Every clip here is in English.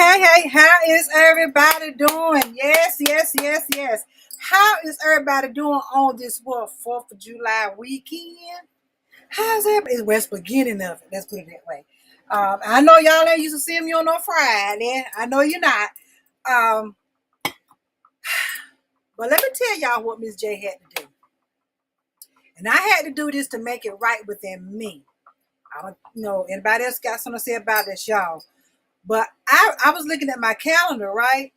Hey, how is everybody doing? Yes. How is everybody doing on this 4th of July weekend? How's everybody? Well, it's beginning of it. Let's put it that way. I know y'all ain't used to seeing me on no Friday. I know you're not. Um, but let me tell y'all what Miss J had to do. And I had to do this to make it right within me. I don't know anybody else got something to say about this, y'all. But I was looking at my calendar, right?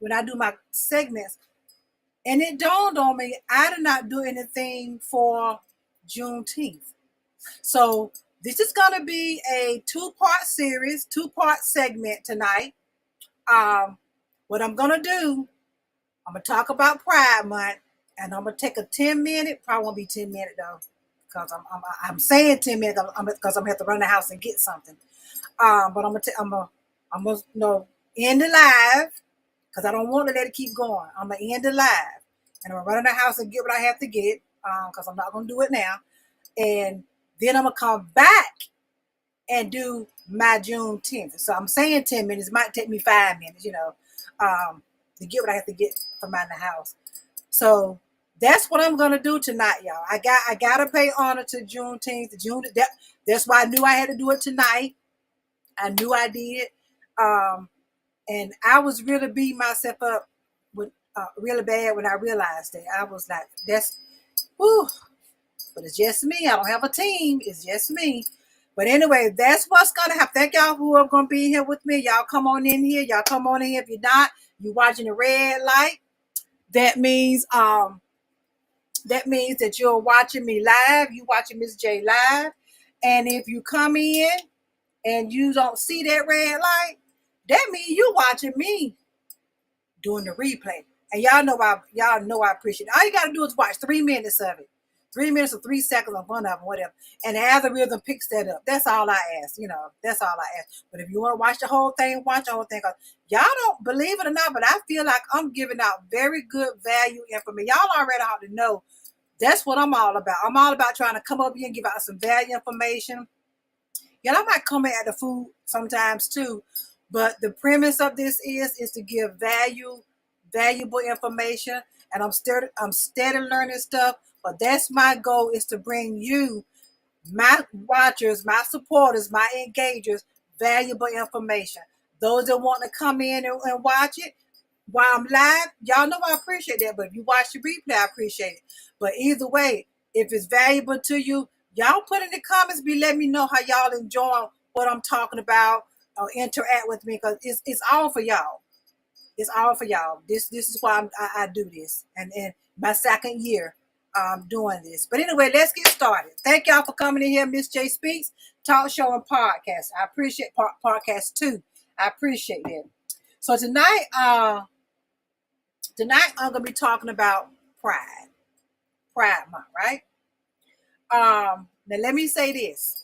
When I do my segments, and it dawned on me I did not do anything for Juneteenth. So this is gonna be a two-part series, two-part segment tonight. What I'm gonna do, I'm gonna talk about Pride Month, and I'm gonna take a 10 minute. Probably won't be 10 minutes though, because I'm saying 10 minutes because I'm gonna have to run the house and get something. But I'm gonna end the live because I don't want to let it keep going. I'm gonna end the live, and I'm gonna run in the house and get what I have to get because I'm not gonna do it now. And then I'm gonna come back and do my Juneteenth. So I'm saying 10 minutes. It might take me 5 minutes, to get what I have to get from out the house. So that's what I'm gonna do tonight, y'all. I gotta pay honor to Juneteenth. That's why I knew I had to do it tonight. I knew I did. And I was really beating myself up with really bad when I realized that. I was like, whew, but it's just me. I don't have a team. It's just me. But anyway, that's what's going to happen. Thank y'all who are going to be here with me. Y'all come on in here. Y'all come on in here. If you're not, you're watching the red light. That means that you're watching me live. You watching Miss J live. And if you come in and you don't see that red light, that means you watching me doing the replay. And y'all know I appreciate it. All you gotta do is watch 3 minutes of it. 3 minutes or 3 seconds of one of them, whatever. And the algorithm picks that up. That's all I ask, that's all I ask. But if you want to watch the whole thing, watch the whole thing. Y'all don't believe it or not, but I feel like I'm giving out very good value information. Y'all already ought to know that's what I'm all about. I'm all about trying to come up here and give out some value information. Yeah, I might come at the food sometimes too, but the premise of this is to give valuable information, and I'm steady learning stuff. But that's my goal, is to bring you, my watchers, my supporters, my engagers, valuable information. Those that want to come in and watch it while I'm live, y'all know I appreciate that. But if you watch the replay, I appreciate it. But either way, if it's valuable to you, y'all put in the comments, let me know how y'all enjoy what I'm talking about, or interact with me, because it's all for y'all. It's all for y'all. This is why I do this, and my second year doing this. But anyway, let's get started. Thank y'all for coming in here. Miss J Speaks, talk show and podcast. I appreciate podcast too. I appreciate it. So tonight I'm gonna be talking about Pride Month, right? Now let me say this.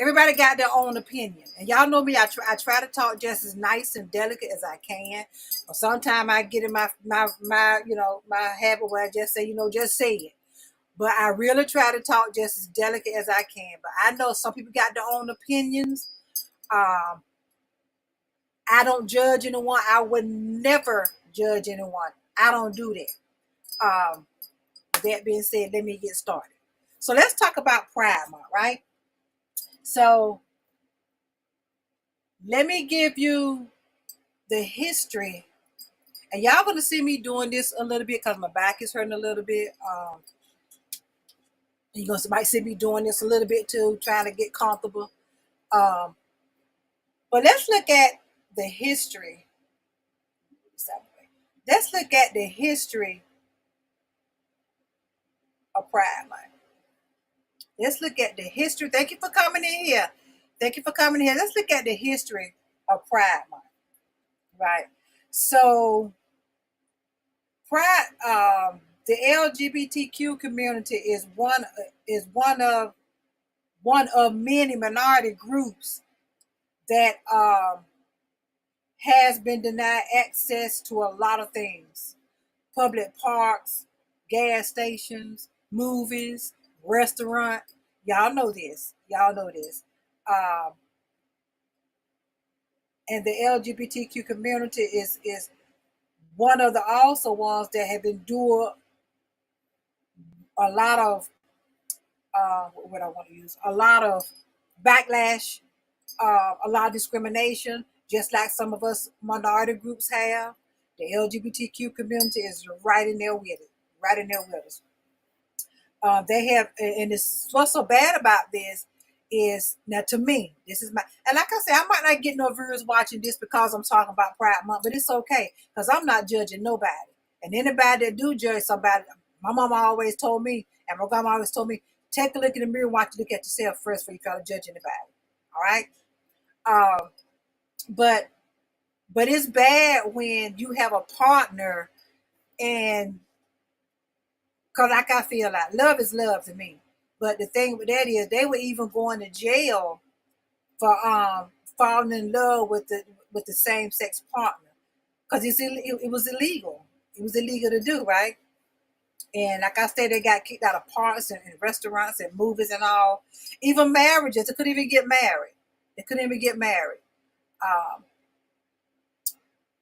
Everybody got their own opinion, and y'all know me. I try to talk just as nice and delicate as I can. But sometimes I get in my habit where I just say, just say it. But I really try to talk just as delicate as I can. But I know some people got their own opinions. I don't judge anyone. I would never judge anyone. I don't do that. That being said, let me get started. So let's talk about Pride Month, right? So let me give you the history. And y'all going to see me doing this a little bit because my back is hurting a little bit. You might see me doing this a little bit too, trying to get comfortable. But let's look at the history. Let's look at the history of Pride Month. Let's look at the history. Thank you for coming in here. Let's look at the history of Pride Month. Right. So Pride, the LGBTQ community is one of many minority groups that has been denied access to a lot of things: public parks, gas stations, movies, restaurant. Y'all know this. Um, and the LGBTQ community is one of the also ones that have endured a lot of what I want to use, a lot of backlash, a lot of discrimination, just like some of us minority groups have. The LGBTQ community is right in there with it, right in there with us. They have, and it's what's so bad about this is now to me, this is my, and like I said, I might not get no viewers watching this because I'm talking about Pride Month, but it's okay because I'm not judging nobody. And anybody that do judge somebody, my mama always told me, and my grandma always told me, take a look in the mirror, watch, look at yourself first before you try to judge anybody. All right. Um, but it's bad when you have a partner and because like I feel like love is love to me. But the thing with that is they were even going to jail for falling in love with the same sex partner. Because it was illegal. It was illegal to do, right? And like I said, they got kicked out of parks and restaurants and movies and all. Even marriages, they couldn't even get married. They couldn't even get married. Um,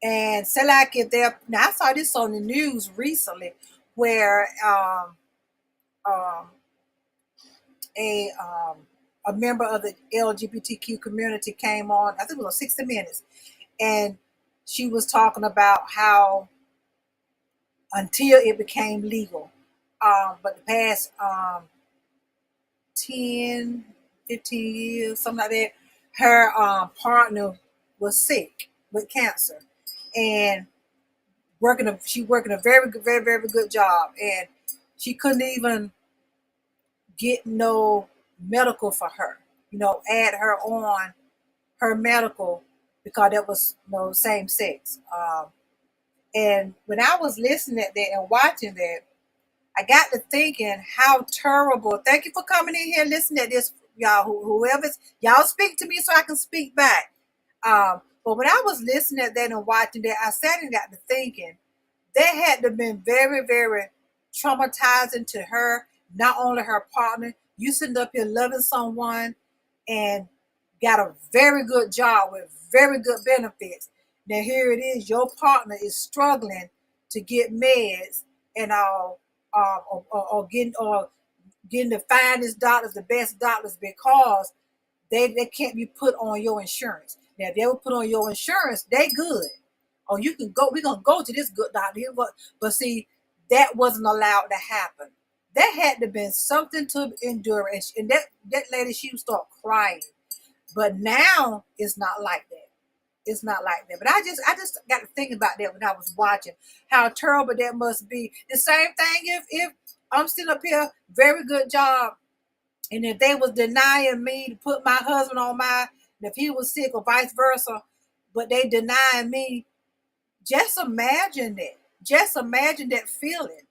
and say like if they're now I saw this on the news recently where um, a um, a member of the LGBTQ community came on. I think it was 60 Minutes, and she was talking about how until it became legal, but the past 10, 15 years, something like that, her partner was sick with cancer, and she working a very good, very very good job, and she couldn't even get no medical for her. Add her on her medical because that was same sex. And when I was listening to that and watching that, I got to thinking how terrible. Thank you for coming in here and listening to this, y'all. Whoever's y'all speak to me so I can speak back. But when I was listening to that and watching that, I sat and got to thinking that had to have been very, very traumatizing to her, not only her partner. You sitting up here loving someone and got a very good job with very good benefits. Now here it is, your partner is struggling to get meds and all, or getting the finest doctors, the best doctors because they can't be put on your insurance. Now if they were put on your insurance, they good. Oh, you can go. We're gonna go to this good doctor here, but see, that wasn't allowed to happen. That had to been something to endure, and that lady, she would start crying. But now it's not like that. It's not like that. But I just got to think about that when I was watching how terrible that must be. The same thing if I'm sitting up here, very good job, and if they was denying me to put my husband on if he was sick or vice versa, but they denying me. Just imagine that. Just imagine that feeling.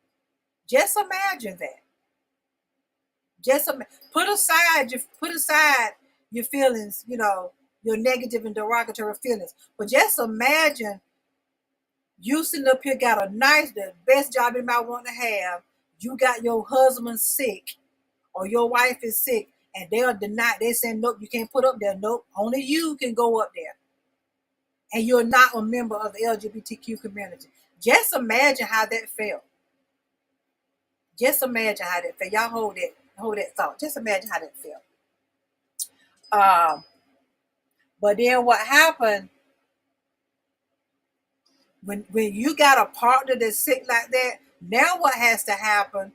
Just imagine that. Put aside your feelings, your negative and derogatory feelings. But just imagine you sitting up here got the best job you might want to have. You got your husband sick or your wife is sick, and they'll deny. They say nope, you can't put up there. Nope, only you can go up there, and you're not a member of the LGBTQ community. Just imagine how that felt. Just imagine how that felt. Y'all hold that thought. Just imagine how that felt. Um, but then what happened when you got a partner that's sick like that? Now what has to happen?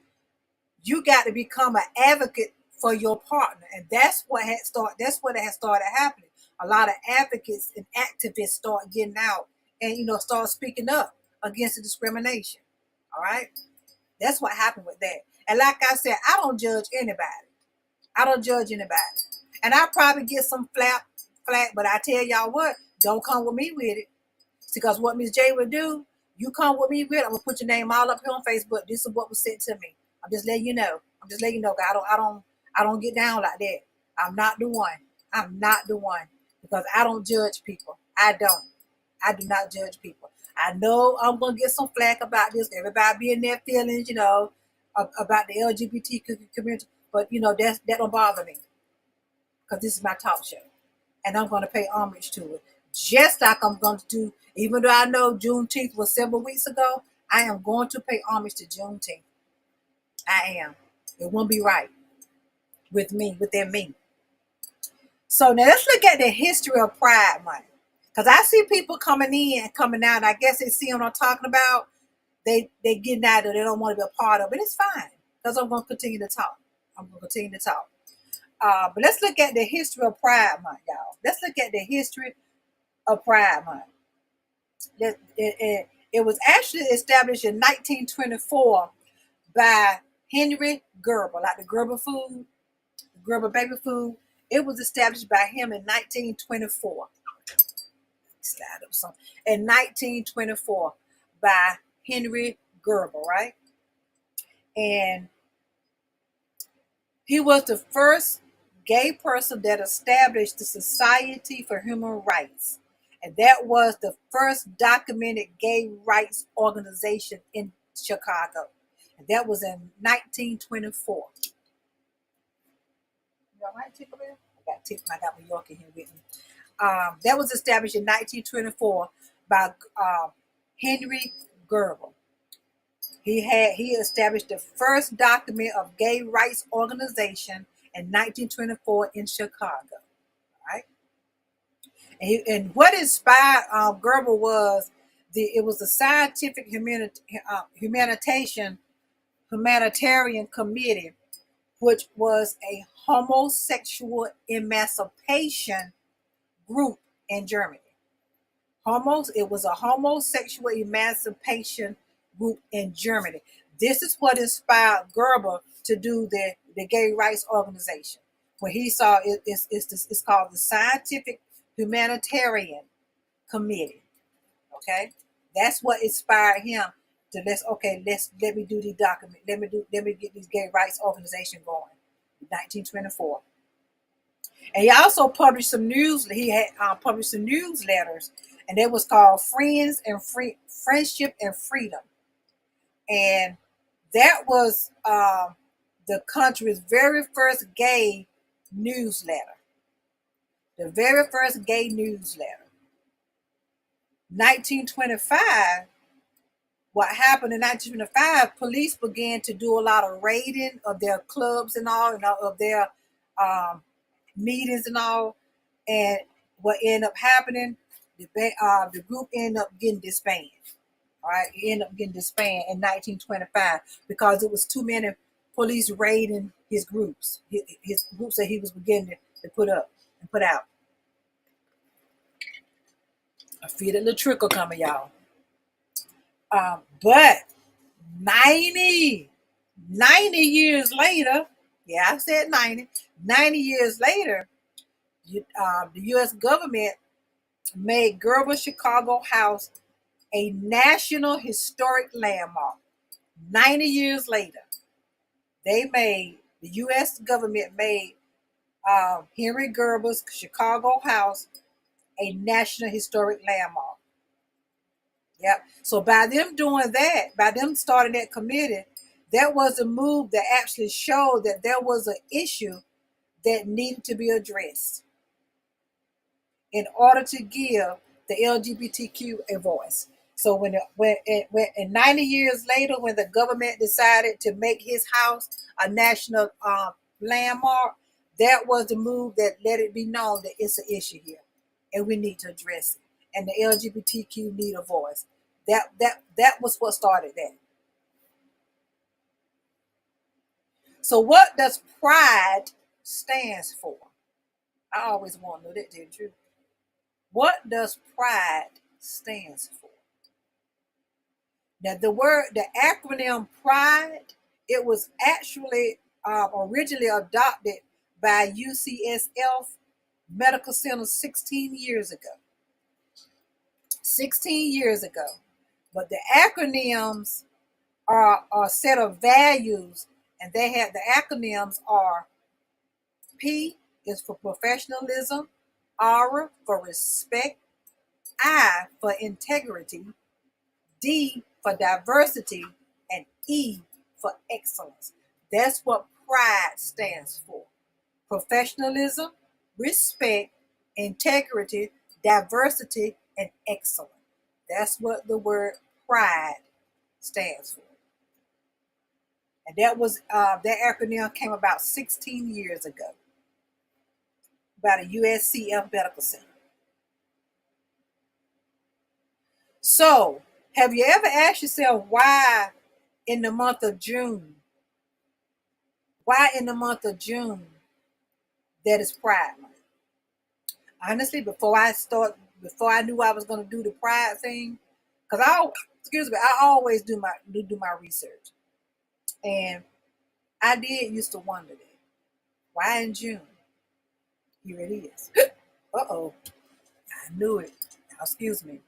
You got to become an advocate for your partner, and that's what it has started happening. A lot of advocates and activists start getting out and start speaking up against the discrimination. All right, that's what happened with that. And like I said, I don't judge anybody. I don't judge anybody. And I probably get some flack, but I tell y'all what, don't come with me with it. Because what Miss J would do, you come with me with it, I'm gonna put your name all up here on Facebook. This is what was sent to me. I'm just letting you know. God. I don't get down like that. I'm not the one. I'm not the one. Because I don't judge people. I don't. I do not judge people. I know I'm gonna get some flack about this. Everybody be in their feelings, about the LGBT community. But that don't bother me. because this is my talk show. And I'm going to pay homage to it. Just like I'm going to do, even though I know Juneteenth was several weeks ago, I am going to pay homage to Juneteenth. I am. It won't be right with me, within me. So now let's look at the history of Pride Month. Because I see people coming in and coming out. And I guess they see what I'm talking about. They getting out of it. They don't want to be a part of it. It's fine. Because I'm going to continue to talk. But let's look at the history of Pride Month, y'all. Let's look at the history of Pride Month. It was actually established in 1924 by Henry Gerber, like the Gerber food, the Gerber baby food. It was established by him in 1924. Slide up some. In 1924 by Henry Gerber, right? And he was the first gay person that established the Society for Human Rights. And that was the first documented gay rights organization in Chicago. And that was in 1924. You all right, Tinkerbell? I got New York in here with me. That was established in 1924 by Henry Gerber. He established the first document of gay rights organization in 1924 in Chicago. Right? And what inspired Gerber was it was the Scientific Humanitarian Committee, which was a homosexual emancipation group in Germany. It was a homosexual emancipation group in Germany. This is what inspired Gerber to do the gay rights organization. When he saw it's called the Scientific Humanitarian Committee. Okay, that's what inspired him to let me do the document. Let me get this gay rights organization going. 1924. And he also published some news. He had published some newsletters, and it was called Friendship and Freedom. And that was the country's very first gay newsletter. The very first gay newsletter. 1925. What happened in 1925? Police began to do a lot of raiding of their clubs and all, and of their meetings and all. And what ended up happening? The group ended up getting disbanded. All right, it ended up getting disbanded in 1925 because it was too many police raiding his groups, his groups that he was beginning to put up and put out. I feel the little trickle coming, y'all. But 90 years later, yeah, I said 90 years later, the U.S. government made Gerber Chicago House a National Historic Landmark. 90 years later, the U.S. government made Henry Gerber's Chicago House a National Historic Landmark. Yep. So by them doing that, by them starting that committee, that was a move that actually showed that there was an issue that needed to be addressed in order to give the LGBTQ a voice. So when 90 years later, when the government decided to make his house a national landmark, that was the move that let it be known that it's an issue here, and we need to address it. And the LGBTQ need a voice. That was what started that. So what does pride stands for? I always want to know that, didn't you? What does pride stands for? Now the acronym PRIDE, it was actually originally adopted by UCSF Medical Center 16 years ago. 16 years ago. But the acronyms are a set of values, and the acronyms are P is for professionalism, R for respect, I for integrity, D for diversity, and E for excellence. That's what PRIDE stands for. Professionalism, respect, integrity, diversity, and excellence. That's what the word pride stands for. And that acronym came about 16 years ago by the USCF Medical Center. So, have you ever asked yourself why in the month of June? Why in the month of June that is Pride Month? Honestly, before I knew I was going to do the Pride thing, because I always do my research, and I did used to wonder that why in June. Here it is. Uh-oh, I knew it. Now, excuse me.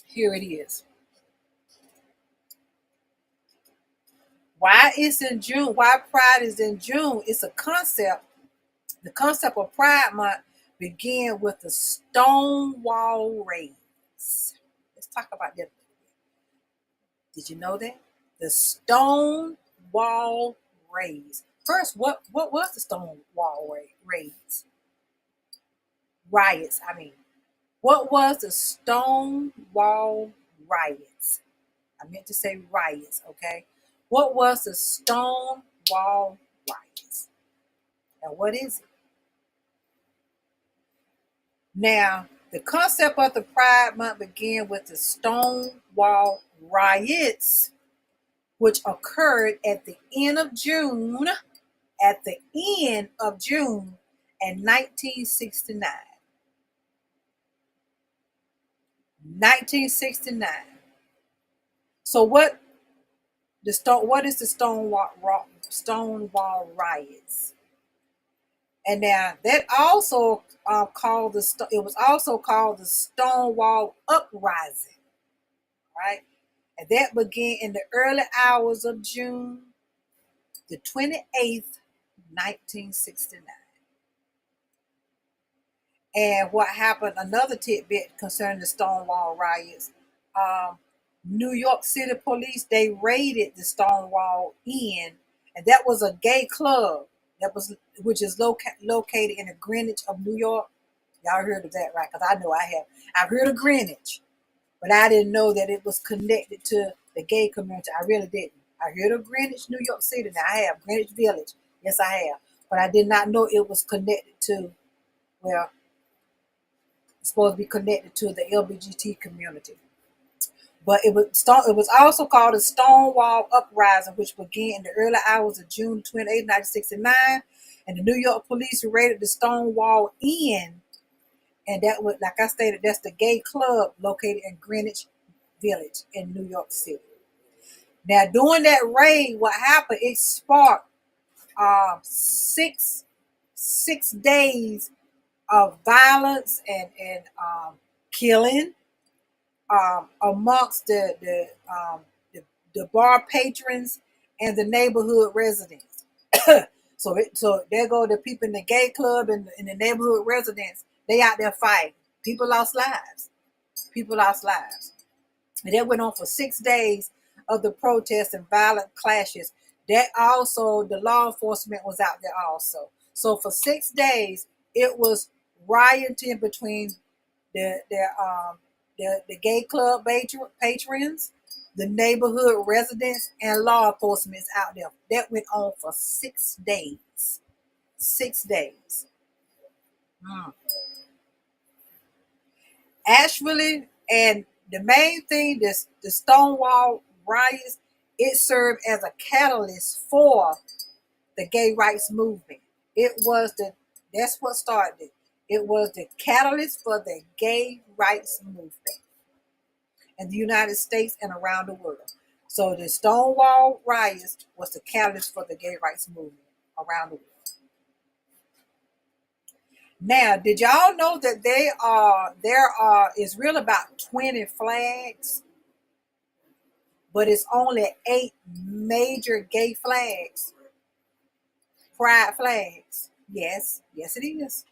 Here it is. Why it's in June? Why Pride is in June? It's a concept. The concept of Pride Month began with the Stonewall raids. Let's talk about that. Did you know that? The Stonewall raids. First, what was the Stonewall raids? Riots, I mean. What was the Stonewall riots? I meant to say riots, okay? What was the Stonewall riots? Now, what is it? Now, the concept of the Pride Month began with the Stonewall riots, which occurred at the end of June, in 1969. 1969. So what is the Stonewall riots? And now that also it was also called the Stonewall Uprising, right? And that began in the early hours of June the 28th, 1969. And what happened, another tidbit concerning the Stonewall riots, New York City police, they raided the Stonewall Inn, and that was a gay club which is located in the Greenwich of New York. Y'all heard of that, right? Because I know I have. I've heard of Greenwich, but I didn't know that it was connected to the gay community. I really didn't. I heard of Greenwich, New York City. Now I have Greenwich Village. Yes, I have. But I did not know it was connected to, well, it's supposed to be connected to the LGBT community. But it was also called the Stonewall Uprising, which began in the early hours of June 28, 1969. And the New York police raided the Stonewall Inn. And that was, like I stated, that's the gay club located in Greenwich Village in New York City. Now, during that raid, what happened, it sparked 6 days of violence and killing amongst the bar patrons and the neighborhood residents. So there go the people in the gay club and in the neighborhood residents. They out there fighting. People lost lives. And that went on for 6 days of the protests and violent clashes. That also, the law enforcement was out there also. So for 6 days, it was rioting between the gay club patrons, the neighborhood residents, and law enforcement out there. That went on for 6 days. 6 days. Actually, and the main thing, the Stonewall riots, it served as a catalyst for the gay rights movement. That's what started it. It was the catalyst for the gay rights movement in the United States and around the world. So the Stonewall riots was the catalyst for the gay rights movement around the world. Now, did y'all know that it's really about 20 flags, but it's only 8 major gay flags, pride flags. Yes, it is.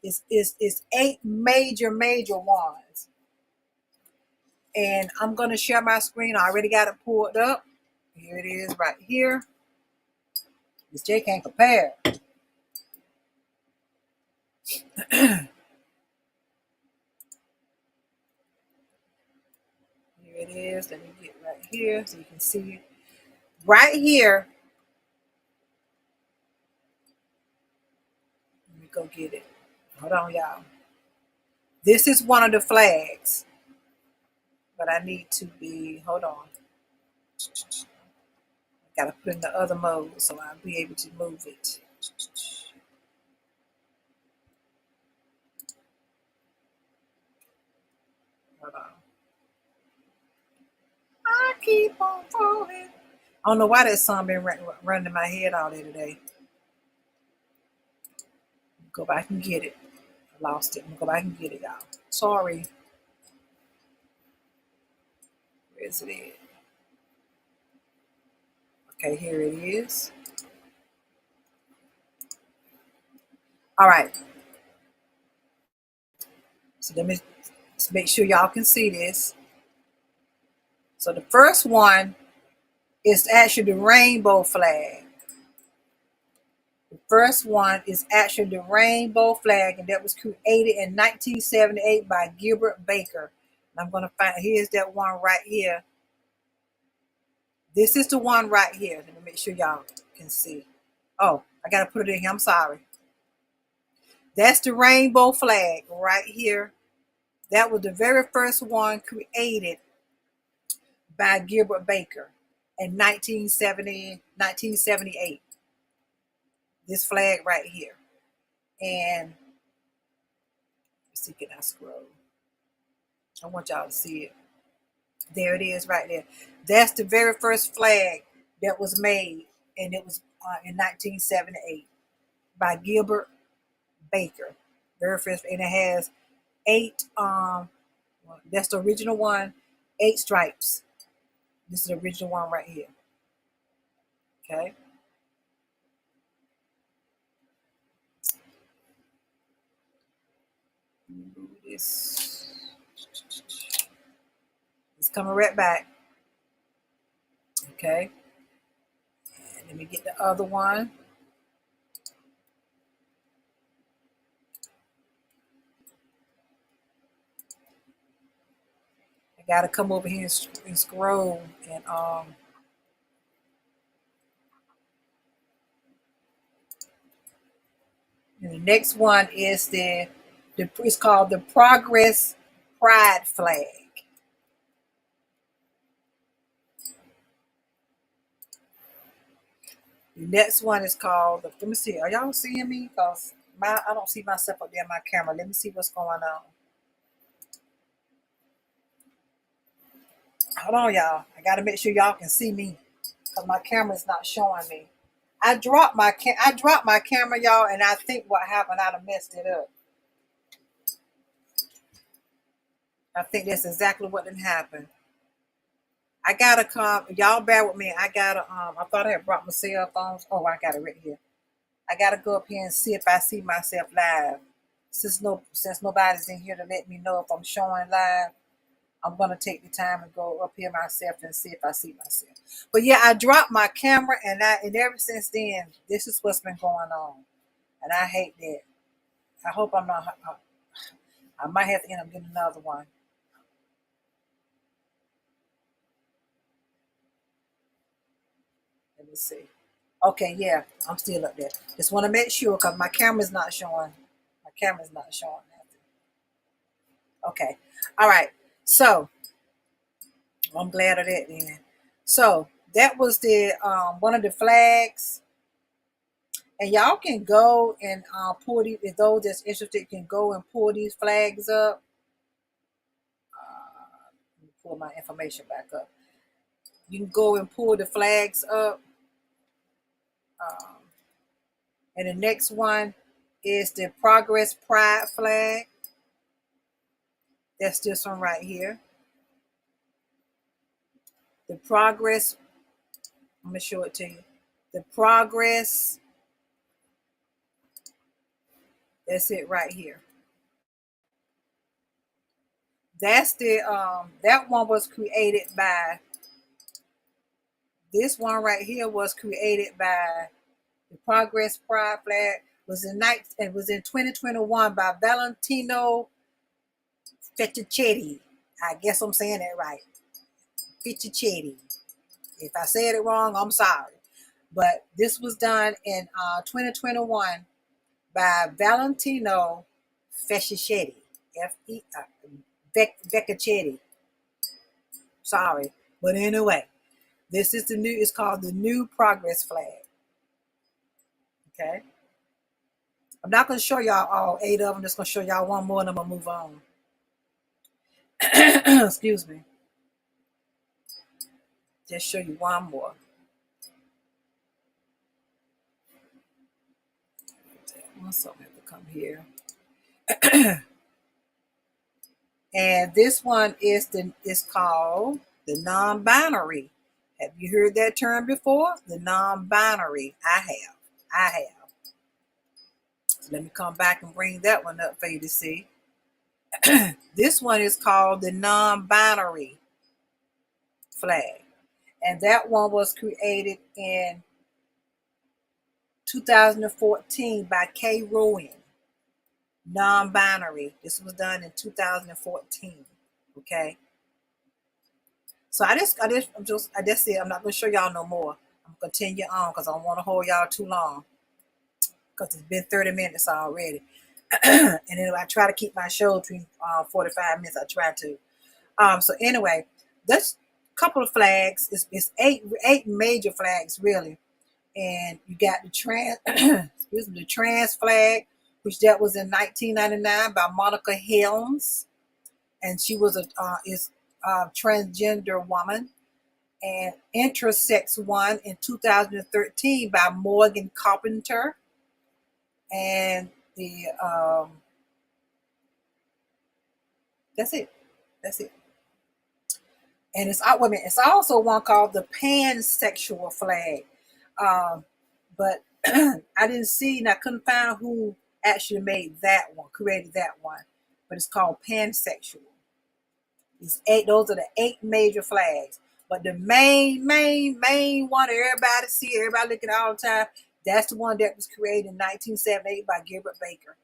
It's 8 major ones. And I'm gonna share my screen. I already got it pulled up. Here it is right here. Miss J can't compare. Here it is. Let me get right here so you can see it. Right here. Let me go get it. Hold on, y'all. This is one of the flags. But I need to be, hold on. I gotta put in the other mode so I'll be able to move it. Hold on. I keep on falling. I don't know why that song been running in my head all day today. Go back and get it. I lost it. I'm gonna go back and get it, y'all. Sorry. Where is it at? Okay, here it is. All right. So let me make sure y'all can see this. So the first one is actually the rainbow flag. The first one is actually the rainbow flag, and that was created in 1978 by Gilbert Baker. And I'm going to find, here's that one right here. This is the one right here. Let me make sure y'all can see. Oh, I got to put it in here. I'm sorry. That's the rainbow flag right here. That was the very first one created by Gilbert Baker in 1978. This flag right here. And let's see, can I scroll? I want y'all to see it. There it is right there. That's the very first flag that was made, and it was in 1978 by Gilbert Baker. Very first, and it has 8. That's the original one. 8 stripes. This is the original one right here. Okay. Move this. It's coming right back. Okay. And let me get the other one. I gotta come over here and scroll and and the next one is it's called the Progress Pride flag. The next one is called, let me see, are y'all seeing me? Because I don't see myself up there in my camera. Let me see what's going on. Hold on, y'all. I got to make sure y'all can see me because my camera is not showing me. I dropped my camera, y'all, and I think what happened, I'd have messed it up. I think that's exactly what didn't happen. I gotta come. Y'all bear with me. I gotta. I thought I had brought my cell phones. Oh, I got it right here. I gotta go up here and see if I see myself live. Since nobody's in here to let me know if I'm showing live, I'm gonna take the time and go up here myself and see if I see myself. But yeah, I dropped my camera, and ever since then, this is what's been going on, and I hate that. I hope I'm not. I might have to end up getting another one. Let me see. Okay, yeah, I'm still up there. Just want to make sure because my camera's not showing. My camera's not showing nothing. Okay. All right. So I'm glad of that then. So that was the one of the flags. And y'all can go and pull these, if those that's interested can go and pull these flags up. Let me pull my information back up. You can go and pull the flags up. And the next one is the Progress Pride flag. That's this one right here. The Progress, I'm going to show it to you. The Progress, that's it right here. That's the, that one was created by, this one right here was created by The Progress Pride flag was in 2021 by Valentino Fettuccetti. I guess I'm saying that right. Fettuccetti. If I said it wrong, I'm sorry. But this was done in 2021 by Valentino Fettuccetti. Fettuccetti. Sorry. But anyway, this is it's called the New Progress flag. Okay. I'm not going to show y'all all 8 of them. I'm just going to show y'all one more and I'm going to move on. Excuse me. Just show you one more. Something have to come here. And this one is called the non-binary. Have you heard that term before? The non-binary. I have. So let me come back and bring that one up for you to see. This one is called the non-binary flag. And that one was created in 2014 by K. Rowan. Non-binary. This was done in 2014. Okay. So I just said I'm not gonna show y'all no more. I'm gonna continue on because I don't want to hold y'all too long. Because it's been 30 minutes already. And then I try to keep my show between 45 minutes. I try to. So anyway, that's a couple of flags. It's eight major flags really. And you got the the trans flag, which that was in 1999 by Monica Helms, and she was a transgender woman. And intersex one in 2013 by Morgan Carpenter, and the that's it. And it's also one called the pansexual flag. But I didn't see and I couldn't find who actually created that one. But it's called pansexual. Those are the 8 major flags. But the main one everybody see, everybody looking at all the time, that's the one that was created in 1978 by Gilbert Baker.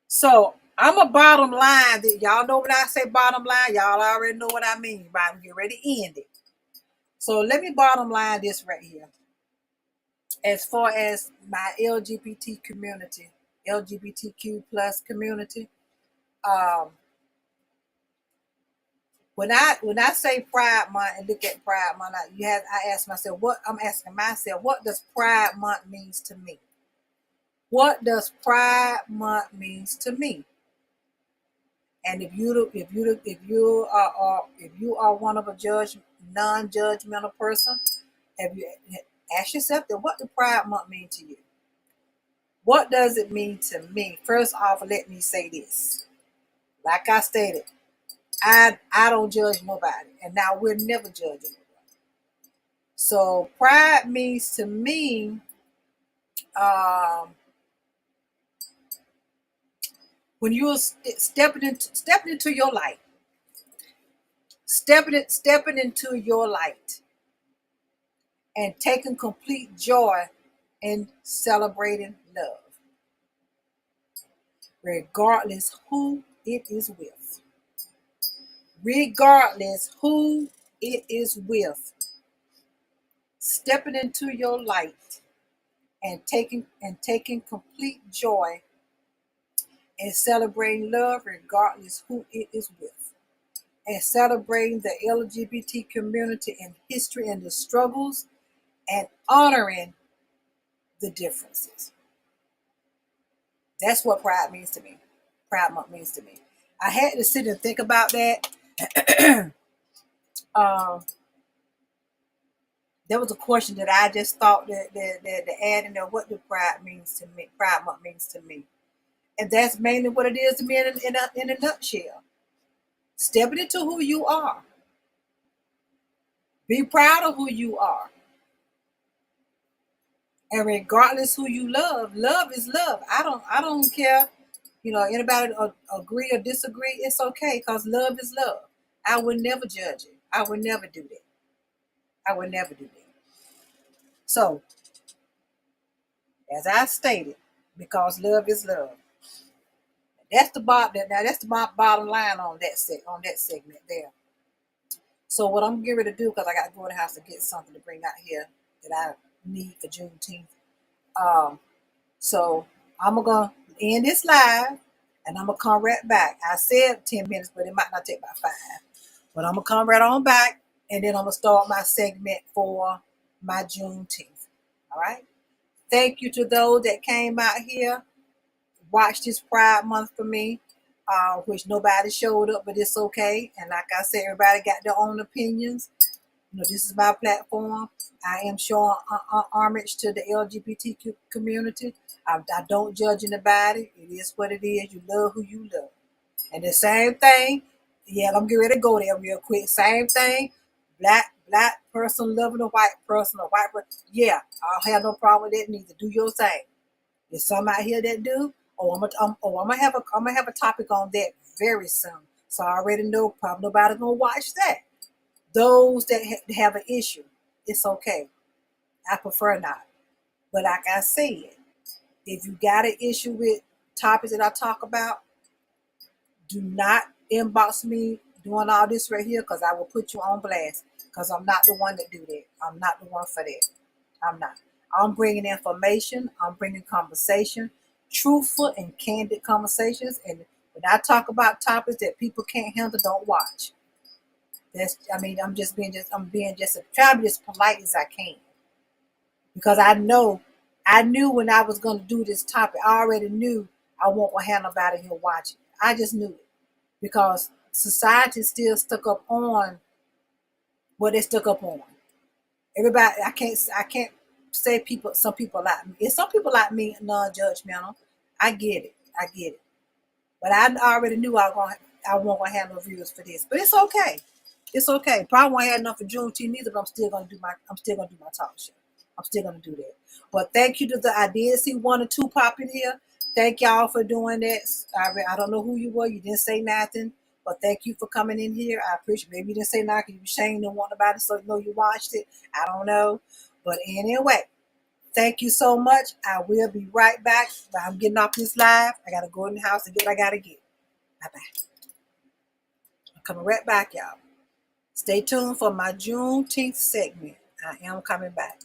So I'm a bottom line. Y'all know when I say bottom line, y'all already know what I mean. Right? I'm getting ready to end it. So let me bottom line this right here. As far as my LGBTQ plus community, when I say Pride Month and look at Pride Month, I ask myself, what does Pride Month means to me? What does Pride Month means to me? And if you are one of a non-judgmental person, have you ask yourself that what does Pride Month mean to you? What does it mean to me? First off, let me say this. Like I stated, I don't judge nobody, and now we'll never judge anybody. So pride means to me, when you're stepping into your light, stepping into your light, and taking complete joy in celebrating love, regardless who it is with. Regardless who it is with, stepping into your light and taking complete joy and celebrating love regardless who it is with, and celebrating the LGBT community and history and the struggles and honoring the differences. That's what Pride means to me. Pride Month means to me. I had to sit and think about that. There was a question that I just thought that add in there, what do Pride means to me? Pride Month means to me. And that's mainly what it is to me in a nutshell. Stepping into who you are. Be proud of who you are. And regardless who you love is love. I don't care, anybody agree or disagree, it's okay, because love is love. I would never judge it. I would never do that. So, as I stated, because love is love. That's the bottom. Now that's the bottom line on that segment there. So what I'm getting ready to do, because I got to go in the house to get something to bring out here that I need for Juneteenth. Um, so I'm gonna end this live, and I'm gonna come right back. I said 10 minutes, but it might not take about 5. But I'm gonna come right on back, and then I'm gonna start my segment for my Juneteenth. All right. Thank you to those that came out here, watched this Pride Month for me, which nobody showed up, but it's okay. And like I said, everybody got their own opinions. This is my platform. I am showing homage to the LGBTQ community. I don't judge anybody. It is what it is. You love who you love. And the same thing, yeah, I'm getting ready to go there real quick. Same thing, black person loving a white person, a white person. Yeah, I don't have no problem with that neither. Do your thing. There's some out here that do. I'm gonna have a topic on that very soon. So I already know probably nobody's gonna watch that. Those that have an issue, it's okay. I prefer not. But like I said, if you got an issue with topics that I talk about, do not inbox me doing all this right here, because I will put you on blast, because I'm not the one that do that. I'm not the one for that. I'm not. I'm bringing information. I'm bringing conversation, truthful and candid conversations. And when I talk about topics that people can't handle, don't watch. I'm being just trying to be as polite as I can, because I knew when I was going to do this topic. I already knew I won't have nobody here watching. I just knew it, because society still stuck up on what they stuck up on. Everybody, I can't say people. Some people like me. If some people like me, non-judgmental, I get it. I get it. But I already knew I wasn't gonna have no views for this. But it's okay. It's okay. Probably won't have enough for Juneteenth neither, but I'm still gonna do my talk show. I'm still gonna do that. But thank you to I did see 1 or 2 pop in here. Thank y'all for doing that. I don't know who you were. You didn't say nothing. But thank you for coming in here. I appreciate it. Maybe you didn't say nothing because you ashamed and want about it, so you know you watched it. I don't know. But anyway, thank you so much. I will be right back. I'm getting off this live. I gotta go in the house and get what I gotta get. Bye bye. I'm coming right back, y'all. Stay tuned for my Juneteenth segment. I am coming back.